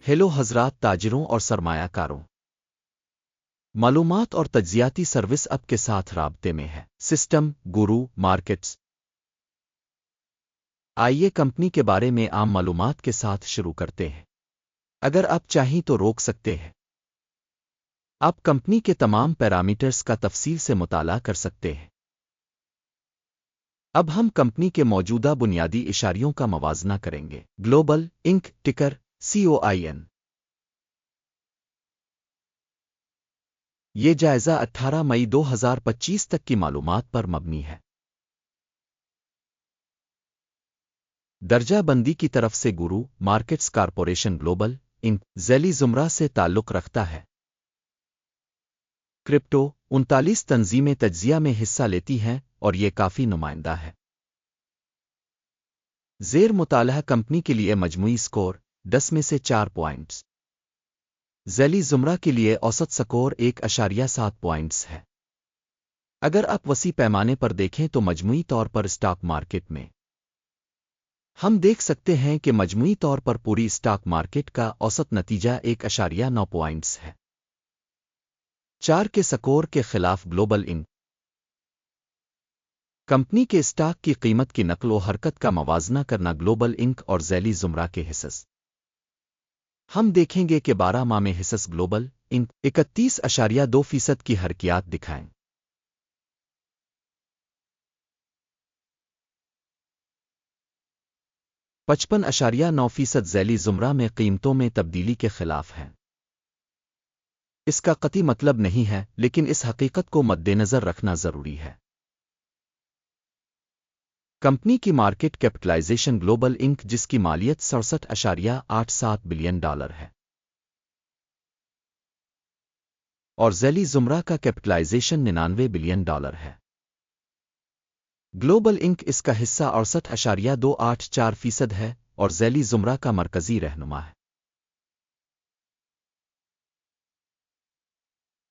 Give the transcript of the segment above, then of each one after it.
Hello حضرات تاجروں اور سرمایہ کاروں، معلومات اور تجزیاتی سروس اب کے ساتھ رابطے میں ہے۔ سسٹم گورو مارکیٹس۔ آئیے کمپنی کے بارے میں عام معلومات کے ساتھ شروع کرتے ہیں۔ اگر آپ چاہیں تو روک سکتے ہیں۔ آپ کمپنی کے تمام پیرامیٹرز کا تفصیل سے مطالعہ کر سکتے ہیں۔ اب ہم کمپنی کے موجودہ بنیادی اشاریوں کا موازنہ کریں گے۔ گلوبل انک ٹکر COIN۔ یہ جائزہ 18 مئی 2025 تک کی معلومات پر مبنی ہے۔ درجہ بندی کی طرف سے گورو مارکیٹس کارپوریشن گلوبل انک ذیلی زمرہ سے تعلق رکھتا ہے۔ کرپٹو 39 تنظیمیں تجزیہ میں حصہ لیتی ہیں اور یہ کافی نمائندہ ہے۔ زیر مطالعہ کمپنی کے لیے مجموعی سکور 10 میں سے 4 پوائنٹس۔ ذیلی زمرہ کے لیے اوسط سکور 1.7 پوائنٹس ہے۔ اگر آپ وسیع پیمانے پر دیکھیں تو مجموعی طور پر اسٹاک مارکیٹ میں ہم دیکھ سکتے ہیں کہ مجموعی طور پر پوری اسٹاک مارکیٹ کا اوسط نتیجہ 1.9 پوائنٹس ہے۔ 4 کے سکور کے خلاف گلوبل انک کمپنی کے اسٹاک کی قیمت کی نقل و حرکت کا موازنہ کرنا گلوبل انک اور ذیلی زمرہ کے حصص۔ ہم دیکھیں گے کہ 12 ماہ میں حصص گلوبل انک 31.2% کی حرکیات دکھائیں۔ پچپن 9% ذیلی زمرہ میں قیمتوں میں تبدیلی کے خلاف ہیں۔ اس کا قطعی مطلب نہیں ہے، لیکن اس حقیقت کو مد نظر رکھنا ضروری ہے۔ کمپنی کی مارکیٹ کیپٹلائزیشن گلوبل انک جس کی مالیت $67.87 بلین ہے اور ذیلی زمرہ کا کیپٹلائزیشن $99 بلین ہے۔ گلوبل انک اس کا حصہ 68.284% ہے اور ذیلی زمرہ کا مرکزی رہنما ہے۔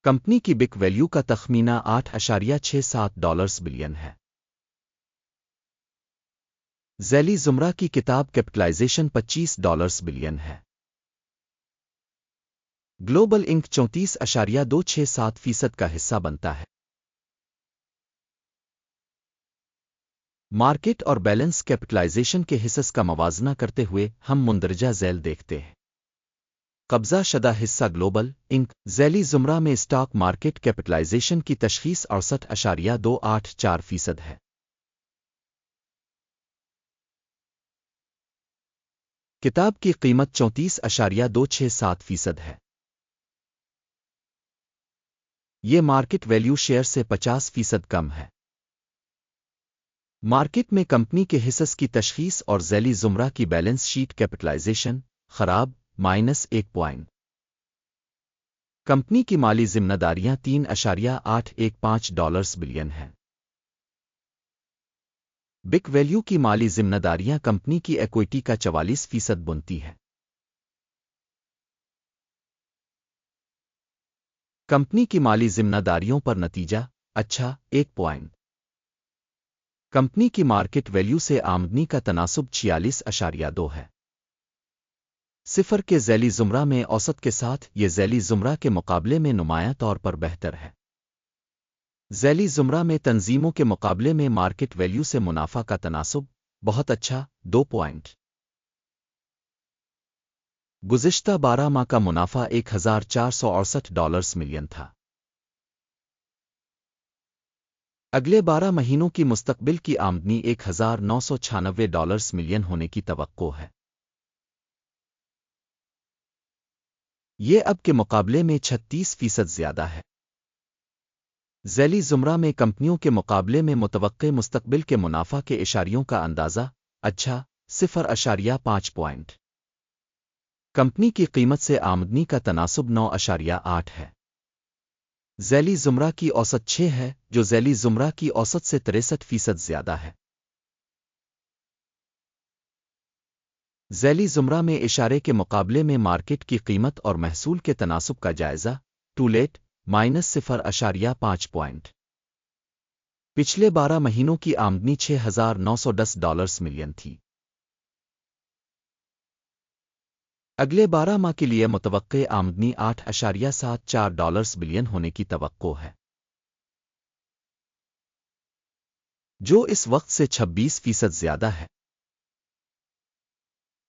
کمپنی کی بک ویلیو کا تخمینہ $8.67 بلین ہے۔ ذیلی زمرہ کی کتاب کیپٹلائزیشن $25 بلین ہے۔ گلوبل انک 34.267% کا حصہ بنتا ہے۔ مارکیٹ اور بیلنس کیپٹلائزیشن کے حصص کا موازنہ کرتے ہوئے ہم مندرجہ ذیل دیکھتے ہیں۔ قبضہ شدہ حصہ گلوبل انک ذیلی زمرہ میں اسٹاک مارکیٹ کیپٹلائزیشن کی تشخیص 68.284% ہے۔ کتاب کی قیمت 34.267% ہے۔ یہ مارکیٹ ویلیو شیئر سے 50% کم ہے۔ مارکیٹ میں کمپنی کے حصص کی تشخیص اور ذیلی زمرہ کی بیلنس شیٹ کیپٹلائزیشن خراب -1 پوائنٹ۔ کمپنی کی مالی ذمہ داریاں $3.815 بلین ہیں۔ بک ویلیو کی مالی ذمہ داریاں کمپنی کی ایکوئٹی کا 44% بنتی ہے۔ کمپنی کی مالی ذمہ داریوں پر نتیجہ اچھا 1 پوائنٹ۔ کمپنی کی مارکیٹ ویلیو سے آمدنی کا تناسب 46.2 ہے۔ 0 کے ذیلی زمرہ میں اوسط کے ساتھ یہ ذیلی زمرہ کے مقابلے میں نمایاں طور پر بہتر ہے۔ ذیلی زمرہ میں تنظیموں کے مقابلے میں مارکیٹ ویلیو سے منافع کا تناسب بہت اچھا 2 پوائنٹ۔ گزشتہ 12 ماہ کا منافع $1,468 ملین تھا۔ اگلے 12 مہینوں کی مستقبل کی آمدنی $1,996 ملین ہونے کی توقع ہے۔ یہ اب کے مقابلے میں 36% زیادہ ہے۔ ذیلی زمرہ میں کمپنیوں کے مقابلے میں متوقع مستقبل کے منافع کے اشاریوں کا اندازہ اچھا 0.5 پوائنٹ۔ کمپنی کی قیمت سے آمدنی کا تناسب 9.8 ہے۔ ذیلی زمرہ کی اوسط 6 ہے جو ذیلی زمرہ کی اوسط سے 63% زیادہ ہے۔ ذیلی زمرہ میں اشارے کے مقابلے میں مارکیٹ کی قیمت اور محصول کے تناسب کا جائزہ ٹو لیٹ -0.5 پوائنٹ۔ پچھلے 12 مہینوں کی آمدنی $6,910 ملین تھی۔ اگلے 12 ماہ کے لیے متوقع آمدنی $8.74 بلین ہونے کی توقع ہے، جو اس وقت سے 26% زیادہ ہے۔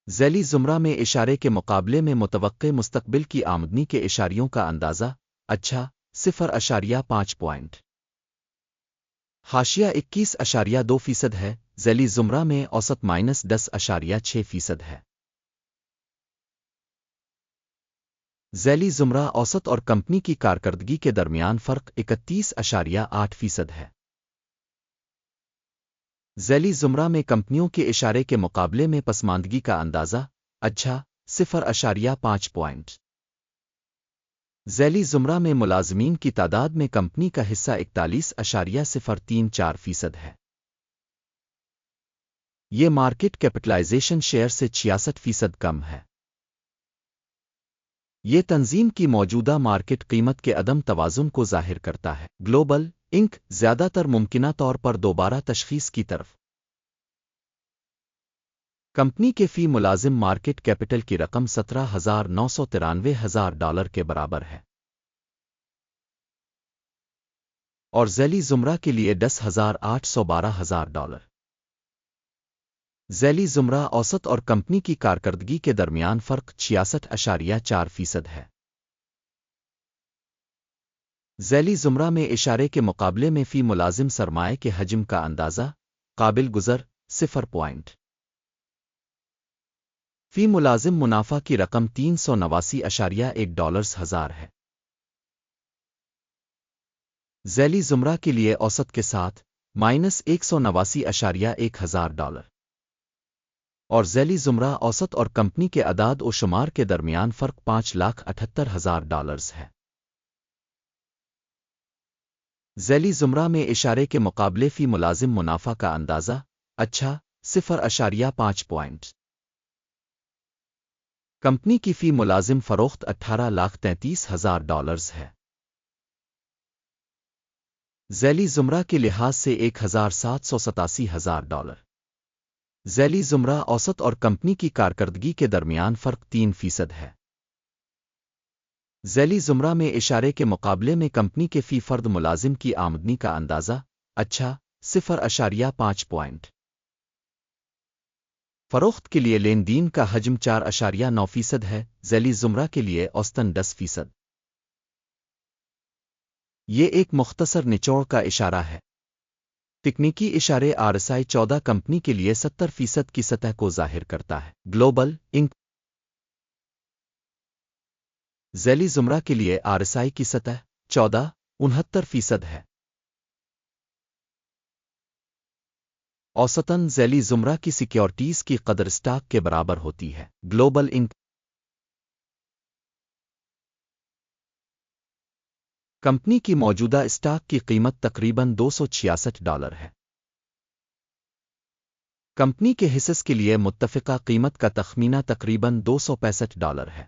ذیلی زمرہ میں اشارے کے مقابلے میں متوقع مستقبل کی آمدنی کے اشاریوں کا اندازہ اچھا 0.5 پوائنٹ۔ حاشیہ 21.2% ہے، ذیلی زمرہ میں اوسط -10.6% ہے۔ ذیلی زمرہ اوسط اور کمپنی کی کارکردگی کے درمیان فرق 31.8% ہے۔ ذیلی زمرہ میں کمپنیوں کے اشارے کے مقابلے میں پسماندگی کا اندازہ اچھا 0.5 پوائنٹ۔ ذیلی زمرہ میں ملازمین کی تعداد میں کمپنی کا حصہ 41.034% ہے۔ یہ مارکیٹ کیپٹلائزیشن شیئر سے 66% کم ہے۔ یہ تنظیم کی موجودہ مارکیٹ قیمت کے عدم توازن کو ظاہر کرتا ہے۔ گلوبل انک زیادہ تر ممکنہ طور پر دوبارہ تشخیص کی طرف۔ کمپنی کے فی ملازم مارکیٹ کیپٹل کی رقم $17,993,000 کے برابر ہے اور ذیلی زمرہ کے لیے $10,812,000۔ ذیلی زمرہ اوسط اور کمپنی کی کارکردگی کے درمیان فرق 66.4% ہے۔ ذیلی زمرہ میں اشارے کے مقابلے میں فی ملازم سرمائے کے حجم کا اندازہ قابل گزر 0 پوائنٹ۔ فی ملازم منافع کی رقم $389.1 ہے۔ ذیلی زمرہ کے لیے اوسط کے ساتھ -$189.1 اور ذیلی زمرہ اوسط اور کمپنی کے اعداد و شمار کے درمیان فرق $5,78,000 ہے۔ ذیلی زمرہ میں اشارے کے مقابلے فی ملازم منافع کا اندازہ اچھا 0.5 پوائنٹ۔ کمپنی کی فی ملازم فروخت $18,33,000 ہے۔ ذیلی زمرہ کے لحاظ سے $1,787,000۔ ذیلی زمرہ اوسط اور کمپنی کی کارکردگی کے درمیان فرق 3% ہے۔ ذیلی زمرہ میں اشارے کے مقابلے میں کمپنی کے فی فرد ملازم کی آمدنی کا اندازہ اچھا 0.5 پوائنٹ۔ فروخت کے لیے لین دین کا حجم 4.9% ہے، ذیلی زمرہ کے لیے اوسطاً 10%۔ یہ ایک مختصر نچوڑ کا اشارہ ہے۔ تکنیکی اشارے RSI 14 کمپنی کے لیے 70% کی سطح کو ظاہر کرتا ہے۔ گلوبل انک ذیلی زمرہ کے لیے RSI کی سطح 69% ہے۔ اوسطاً ذیلی زمرہ کی سیکیورٹیز کی قدر اسٹاک کے برابر ہوتی ہے۔ گلوبل انک کمپنی کی موجودہ اسٹاک کی قیمت تقریباً $266 ہے۔ کمپنی کے حصص کے لیے متفقہ قیمت کا تخمینہ تقریباً $265 ہے۔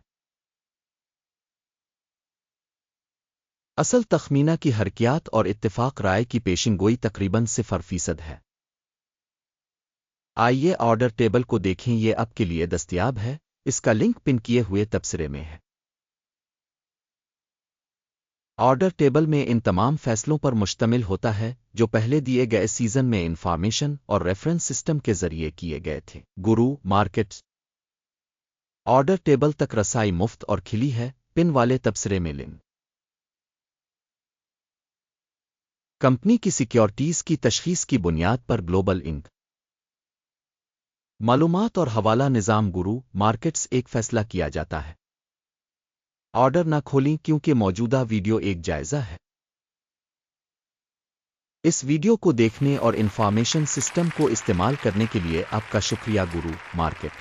اصل تخمینہ کی حرکیات اور اتفاق رائے کی پیشن گوئی تقریباً 0% ہے۔ آئیے آرڈر ٹیبل کو دیکھیں، یہ آپ کے لیے دستیاب ہے، اس کا لنک پن کیے ہوئے تبصرے میں ہے۔ آرڈر ٹیبل میں ان تمام فیصلوں پر مشتمل ہوتا ہے جو پہلے دیے گئے سیزن میں انفارمیشن اور ریفرنس سسٹم کے ذریعے کیے گئے تھے۔ گرو مارکیٹس آرڈر ٹیبل تک رسائی مفت اور کھلی ہے، پن والے تبصرے میں لنک۔ کمپنی کی سیکیورٹیز کی تشخیص کی بنیاد پر گلوبل انک معلومات اور حوالہ نظام گرو مارکیٹس ایک فیصلہ کیا جاتا ہے۔ آرڈر نہ کھولیں کیونکہ موجودہ ویڈیو ایک جائزہ ہے۔ اس ویڈیو کو دیکھنے اور انفارمیشن سسٹم کو استعمال کرنے کے لیے آپ کا شکریہ۔ گرو مارکیٹ